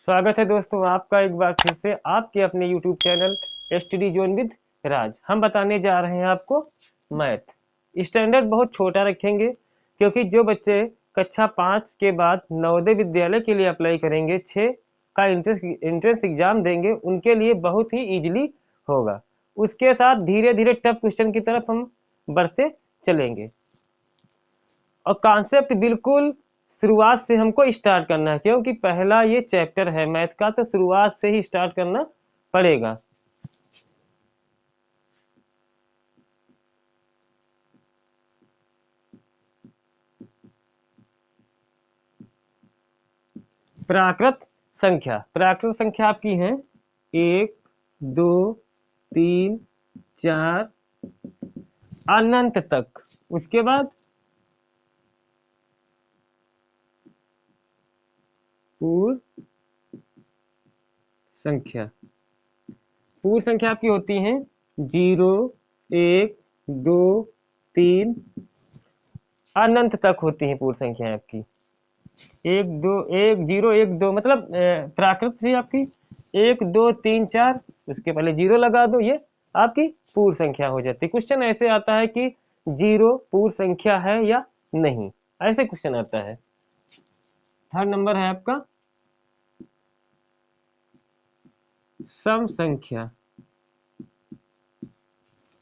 स्वागत है दोस्तों आपका एक बार फिर से आपके अपने YouTube channel study zone with Raj. हम बताने जा रहे हैं आपको मैथ। स्टैंडर्ड बहुत छोटा रखेंगे क्योंकि जो बच्चे कक्षा 5 के बाद नवोदय विद्यालय के लिए अप्लाई करेंगे, 6 का इंट्रेंस एग्जाम देंगे, उनके लिए बहुत ही ईजिली होगा। उसके साथ धीरे धीरे टफ क्वेश्चन की तरफ हम बढ़ते चलेंगे और कॉन्सेप्ट बिल्कुल शुरुआत से हमको स्टार्ट करना है क्योंकि पहला ये चैप्टर है मैथ का, तो शुरुआत से ही स्टार्ट करना पड़ेगा। प्राकृत संख्या आपकी है 1 2 3 4 अनंत तक। उसके बाद पूर्ण संख्या आपकी होती हैं 0 1 2 3 अनंत तक होती हैं पूर्ण संख्याएं आपकी। 1 2 1 0 1 2 मतलब प्राकृत से आपकी 1 2 3 4, उसके पहले 0 लगा दो, ये आपकी पूर्ण संख्या हो जाती है। क्वेश्चन ऐसे आता है कि 0 पूर्ण संख्या है या नहीं, ऐसे क्वेश्चन आता है। थर्ड नंबर है आपका सम संख्या।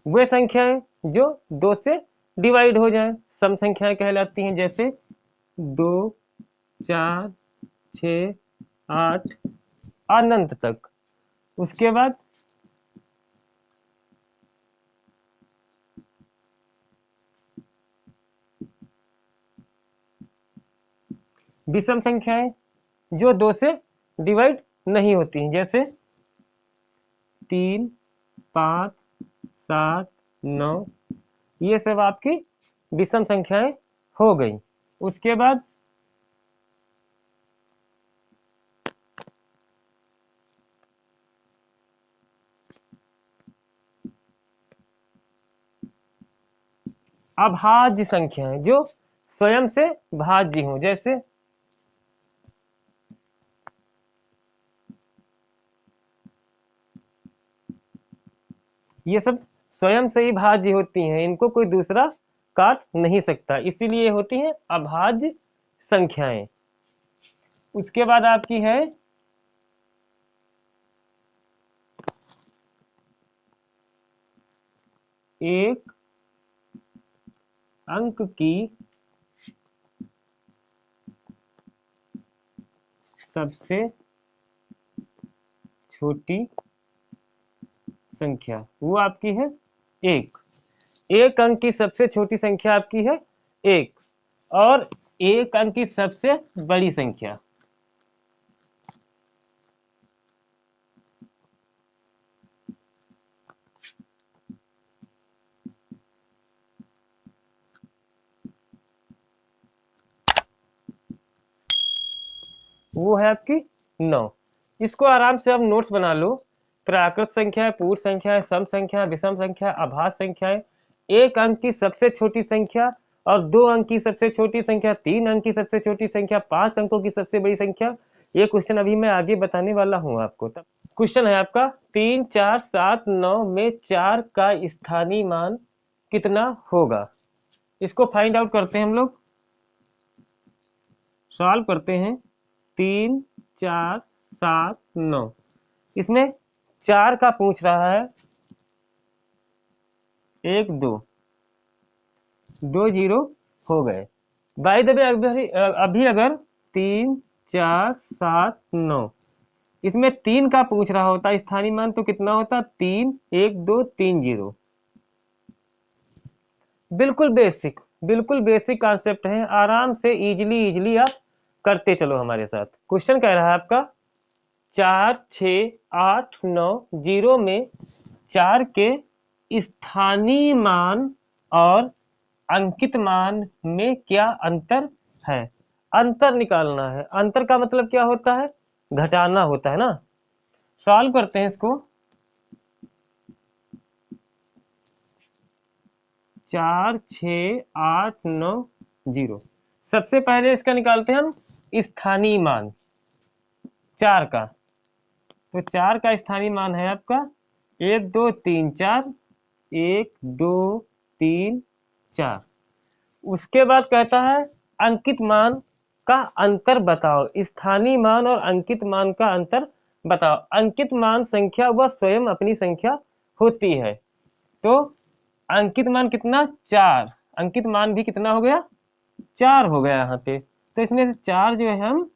वे संख्याएं जो 2 से डिवाइड हो जाएं सम संख्याएं कहलाती हैं, जैसे 2 4 6 8 अनंत तक। उसके बाद विषम संख्याएं जो 2 से डिवाइड नहीं होती, जैसे 3 5 7 9, ये सब आपकी विषम संख्याएं हो गई। उसके बाद अभाज्य संख्याएं जो स्वयं से भाज्य हों, जैसे ये सब स्वयं से ही भाज्य होती हैं, इनको कोई दूसरा काट नहीं सकता, इसीलिए होती हैं अभाज्य संख्याएं। उसके बाद आपकी है एक अंक की सबसे छोटी संख्या, वो आपकी है 1। एक अंक की सबसे छोटी संख्या आपकी है 1 और एक अंक की सबसे बड़ी संख्या वो है आपकी 9। इसको आराम से आप नोट्स बना लो। प्राकृत संख्या है, पूर्ण संख्या है, सम संख्या, विषम संख्या, अभाज्य संख्या है, एक अंक की सबसे छोटी संख्या और 2 अंक की सबसे छोटी संख्या, 3 अंक की सबसे छोटी संख्या, 5 अंकों की सबसे बड़ी संख्या। ये क्वेश्चन अभी मैं आगे बताने वाला हूँ आपको। तब क्वेश्चन है आपका 3 4 7 9 में 4 का स्थानीय मान कितना होगा। इसको फाइंड आउट करते हैं हम लोग, सॉल्व करते हैं। 3 4 7 9, इसमें 4 का पूछ रहा है, 1 2 2 0 हो गए। बाय द वे अभी अगर 3 4 7 9 इसमें 3 का पूछ रहा होता स्थानीय मान, तो कितना होता 3 1 2 3 0। बिल्कुल बेसिक कॉन्सेप्ट है, आराम से इजीली आप करते चलो हमारे साथ। क्वेश्चन कह रहा है आपका 4 6 8 9 0 में 4 के स्थानीय मान और अंकित मान में क्या अंतर है। अंतर निकालना है। अंतर का मतलब क्या होता है, घटाना होता है ना। सॉल्व करते हैं इसको। 4 6 8 9 0, सबसे पहले इसका निकालते हैं हम स्थानीय मान। 4 का, तो 4 का स्थानीय मान है आपका 1 2 3 4, 1 2 3 4। उसके बाद कहता है अंकित मान का अंतर बताओ, स्थानीय मान और अंकित मान का अंतर बताओ। अंकित मान संख्या वह स्वयं अपनी संख्या होती है, तो अंकित मान कितना 4, अंकित मान भी कितना हो गया 4 हो गया यहाँ पे। तो इसमें से 4 जो है हम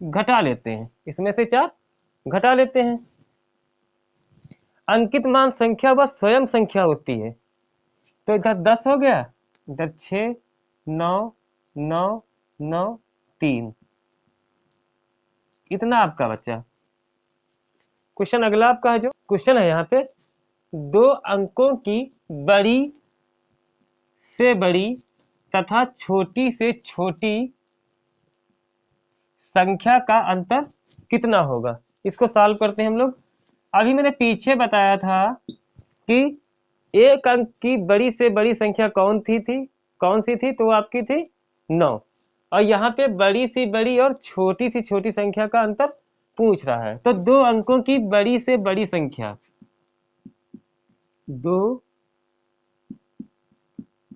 घटा लेते हैं, इसमें से 4 घटा लेते हैं। अंकित मान संख्या वह स्वयं संख्या होती है, तो इधर 10 हो गया, इधर 6 9 9 9 3, इतना आपका बच्चा। क्वेश्चन अगला आपका है, जो क्वेश्चन है यहाँ पे 2 अंकों की बड़ी से बड़ी तथा छोटी से छोटी संख्या का अंतर कितना होगा। इसको सॉल्व करते हैं हम लोग। अभी मैंने पीछे बताया था कि एक अंक की बड़ी से बड़ी संख्या कौन सी थी, तो आपकी थी 9, और यहाँ पे बड़ी सी बड़ी और छोटी सी छोटी संख्या का अंतर पूछ रहा है। तो 2 अंकों की बड़ी से बड़ी संख्या, 2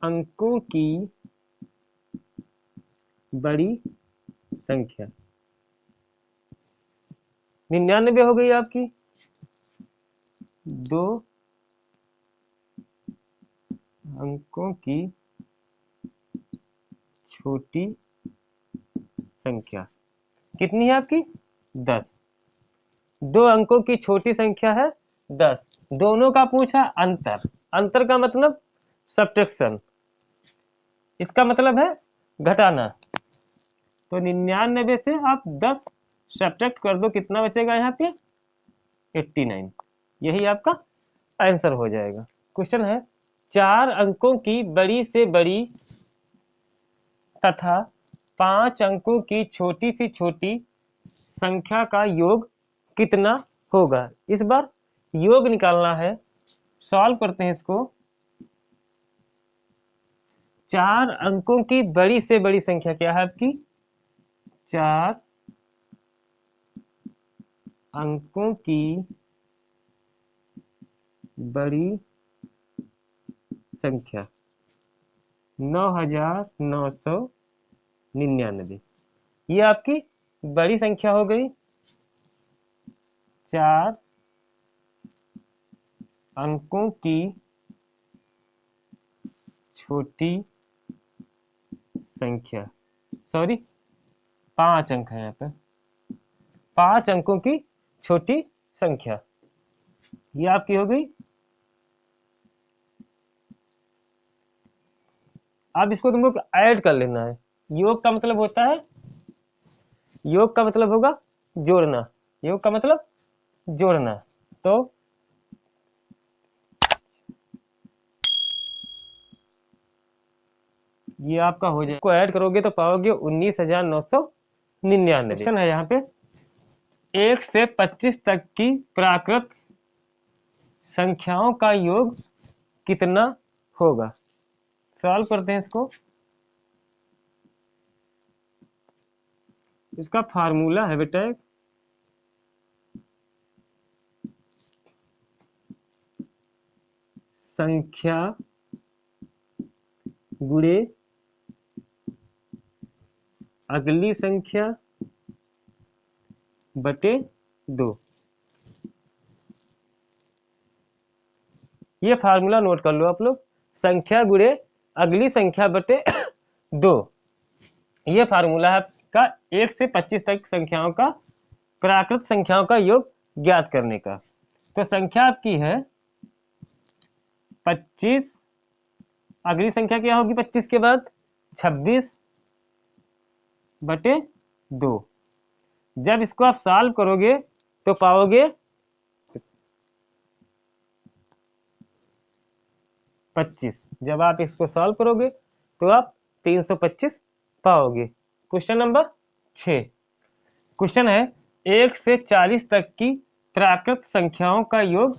अंकों की बड़ी संख्या 99 हो गई आपकी। 2 अंकों की छोटी संख्या कितनी है आपकी 10। 2 अंकों की छोटी संख्या है 10, दोनों का पूछा अंतर, अंतर का मतलब सब्ट्रैक्शन, इसका मतलब है घटाना। तो 99 से आप 10 सब्ट्रैक्ट कर दो, कितना बचेगा यहाँ पे 89, यही आपका आंसर हो जाएगा। क्वेश्चन है 4 अंकों की बड़ी से बड़ी तथा 5 अंकों की छोटी से छोटी संख्या का योग कितना होगा। इस बार योग निकालना है, सॉल्व करते हैं इसको। 4 अंकों की बड़ी से बड़ी संख्या क्या है आपकी 4 अंकों की बड़ी संख्या 9999, ये आपकी बड़ी संख्या हो गई। 4 अंकों की छोटी संख्या, सॉरी 5 अंक है यहाँ पे, 5 अंकों की छोटी संख्या, ये आपकी हो गई। अब इसको तुमको ऐड कर लेना है। योग का मतलब होता है, योग का मतलब होगा जोड़ना, योग का मतलब जोड़ना। तो ये आपका हो जाए, इसको ऐड करोगे तो पाओगे 19,999। क्वेश्चन है यहाँ पे 1 से 25 तक की प्राकृत संख्याओं का योग कितना होगा। सॉल्व करते हैं इसको। इसका फार्मूला है बेटा संख्या गुणे अगली संख्या बटे 2। ये फार्मूला नोट कर लो आप लोग, संख्या गुणे अगली संख्या बटे 2। ये फार्मूला है आपका 1 से 25 तक संख्याओं का, प्राकृत संख्याओं का योग ज्ञात करने का। तो संख्या आपकी है 25, अगली संख्या क्या होगी 25 के बाद 26 बटे 2। जब इसको आप सॉल्व करोगे तो पाओगे 25, जब आप इसको सॉल्व करोगे तो आप 325 पाओगे। Question number 6। क्वेश्चन है 1 से 40 तक की प्राकृत संख्याओं का योग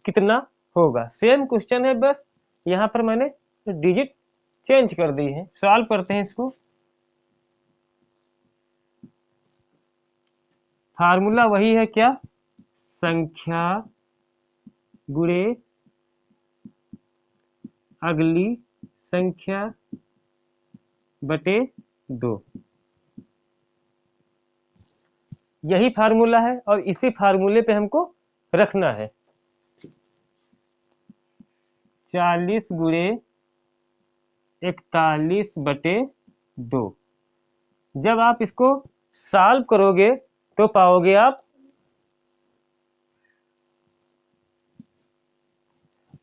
कितना होगा। सेम क्वेश्चन है, बस यहाँ पर मैंने डिजिट चेंज कर दी है। सॉल्व करते हैं इसको। फार्मूला वही है क्या, संख्या गुणे अगली संख्या बटे 2, यही फार्मूला है और इसी फार्मूले पे हमको रखना है। 40 गुणे 41 बटे 2। जब आप इसको सॉल्व करोगे तो पाओगे आप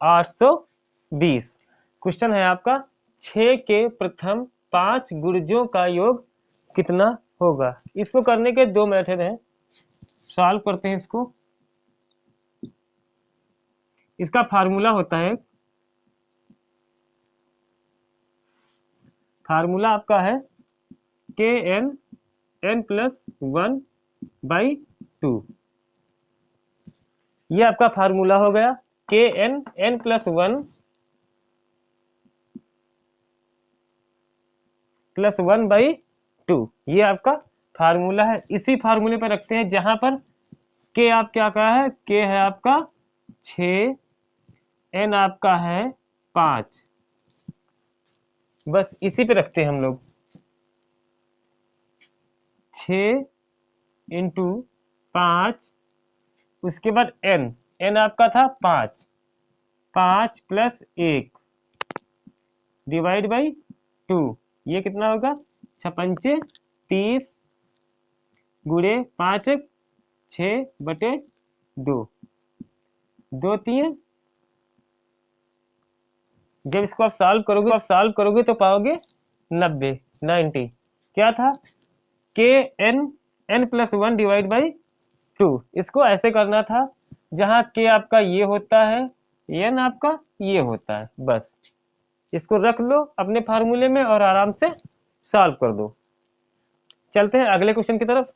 820। क्वेश्चन है आपका 6 के प्रथम 5 गुणजों का योग कितना होगा। इसको करने के 2 मेथड हैं, सॉल्व करते हैं इसको। इसका फार्मूला होता है, फार्मूला आपका है kn(n+1/2)। ये आपका फार्मूला हो गया kn(n+1)+1/2। ये आपका फार्मूला है। इसी फार्मूले पर रखते हैं जहां पर k आप क्या कहा है, k है आपका 6, n आपका है 5, बस इसी पे रखते हैं हम लोग। 6 इंटू 5, उसके बाद n आपका था 5, 5 + 1 डिवाइड बाई 2, ये कितना होगा 6×5 = 30 गुणे 5 6 बटे 2, 2 3। जब इसको आप सॉल्व करोगे तो पाओगे 90। क्या था, kn(n+1) डिवाइड बाई 2। इसको ऐसे करना था जहां k आपका ये होता है, n आपका ये होता है, बस इसको रख लो अपने फार्मूले में और आराम से सॉल्व कर दो। चलते हैं अगले क्वेश्चन की तरफ।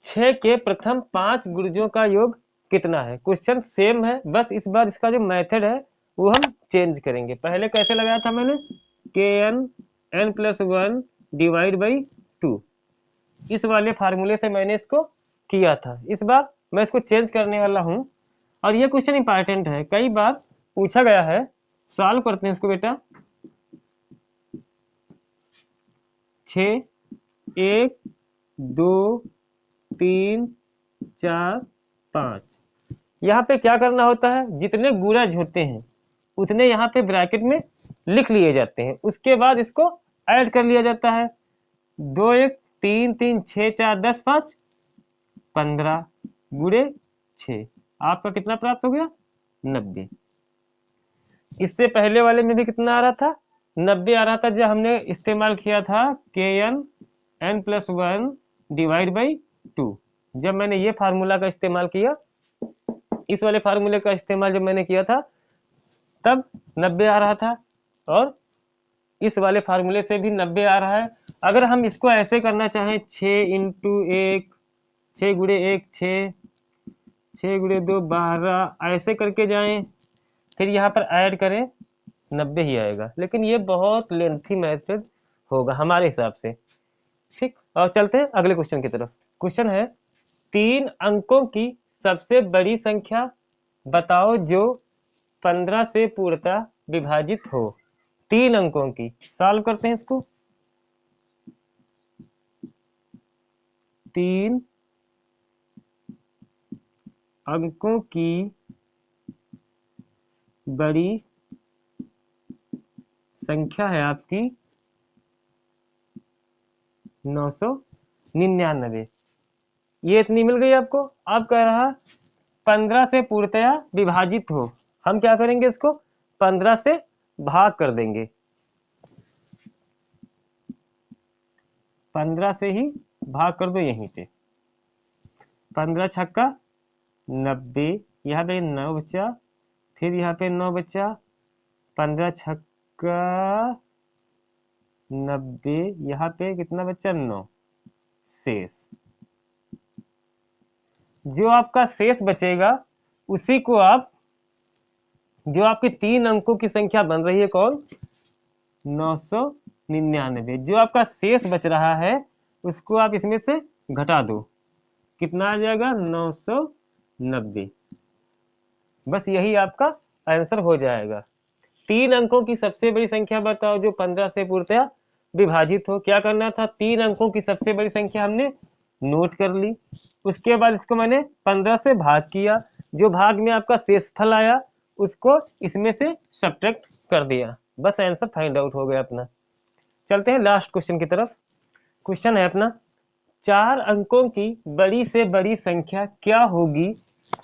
6 के प्रथम 5 गुणजों का योग कितना है। क्वेश्चन सेम है, बस इस बार इसका जो मेथड है वो हम चेंज करेंगे। पहले कैसे लगाया था मैंने, kn(n+1) डिवाइड बाई 2, इस वाले फार्मूले से मैंने इसको किया था। इस बार मैं इसको चेंज करने वाला हूं और ये क्वेश्चन इंपॉर्टेंट है, कई बार पूछा गया है। सॉल्व करते हैं इसको बेटा। 6 1 2 3 4 5, यहाँ पे क्या करना होता है, जितने गुणज होते हैं उतने यहाँ पे ब्रैकेट में लिख लिए जाते हैं, उसके बाद इसको ऐड कर लिया जाता है। 2 1 3 3 6 4 10 5 15 गुणे 6, आपका कितना प्राप्त हो गया 90। इससे पहले वाले में भी कितना आ रहा था, 90 आ रहा था, जब हमने इस्तेमाल किया था kn(n+1) डिवाइड बाई 2। जब मैंने ये फार्मूला का इस्तेमाल किया, इस वाले फार्मूले का इस्तेमाल जब मैंने किया था तब 90 आ रहा था, और इस वाले फार्मूले से भी 90 आ रहा है। अगर हम इसको ऐसे करना चाहें 6 इंटू 1, 6 गुणे 1 6, 6 गुणे 2 12, ऐसे करके जाएं, फिर यहाँ पर ऐड करें, 90 ही आएगा, लेकिन ये बहुत लेंथी मेथड होगा हमारे हिसाब से। ठीक, और चलते हैं अगले क्वेश्चन की तरफ। क्वेश्चन है 3 अंकों की सबसे बड़ी संख्या बताओ जो 15 से पूर्णतः विभाजित हो। 3 अंकों की, सॉल्व करते हैं इसको। 3 अंकों की बड़ी संख्या है आपकी 999। ये इतनी मिल गई आपको। अब कह रहा 15 से पूर्णतया विभाजित हो, हम क्या करेंगे, इसको 15 से भाग कर देंगे, 15 से ही भाग कर दो यहीं पे। 15 छक्का 90, यहाँ पे 9 बचा, फिर यहाँ पे 9 बचा, 15 छक्का 90, यहाँ पे कितना बचा 9 शेष। जो आपका शेष बचेगा उसी को आप, जो आपके 3 अंकों की संख्या बन रही है कौन, 999, जो आपका शेष बच रहा है उसको आप इसमें से घटा दो। कितना आ जाएगा 990। बस यही आपका आंसर हो जाएगा। 3 अंकों की सबसे बड़ी संख्या बताओ जो 15 से पूर्णतः विभाजित हो। क्या करना था, 3 अंकों की सबसे बड़ी संख्या हमने नोट कर ली, उसके बाद इसको मैंने 15 से भाग किया, जो भाग में आपका शेषफल आया उसको इसमें से सब्ट्रैक्ट कर दिया, बस आंसर फाइंड आउट हो गया अपना। चलते हैं लास्ट क्वेश्चन की तरफ। क्वेश्चन है अपना, 4 अंकों की बड़ी से बड़ी संख्या क्या होगी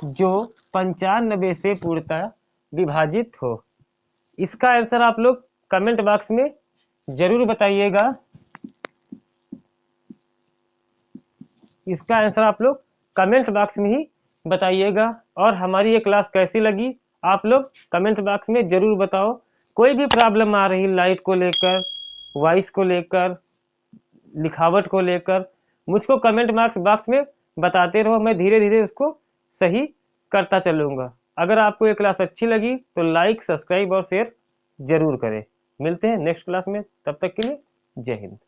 जो 95 से पूर्णतः विभाजित हो। इसका आंसर आप लोग कमेंट बॉक्स में जरूर बताइएगा। इसका आंसर आप लोग कमेंट बॉक्स में ही बताइएगा। और हमारी ये क्लास कैसी लगी आप लोग कमेंट बॉक्स में जरूर बताओ। कोई भी प्रॉब्लम आ रही लाइट को लेकर, वॉइस को लेकर, लिखावट को लेकर, मुझको कमेंट बॉक्स में बताते रहो, मैं धीरे धीरे उसको सही करता चलूँगा। अगर आपको ये क्लास अच्छी लगी तो लाइक, सब्सक्राइब और शेयर जरूर करें। मिलते हैं नेक्स्ट क्लास में, तब तक के लिए जय हिंद।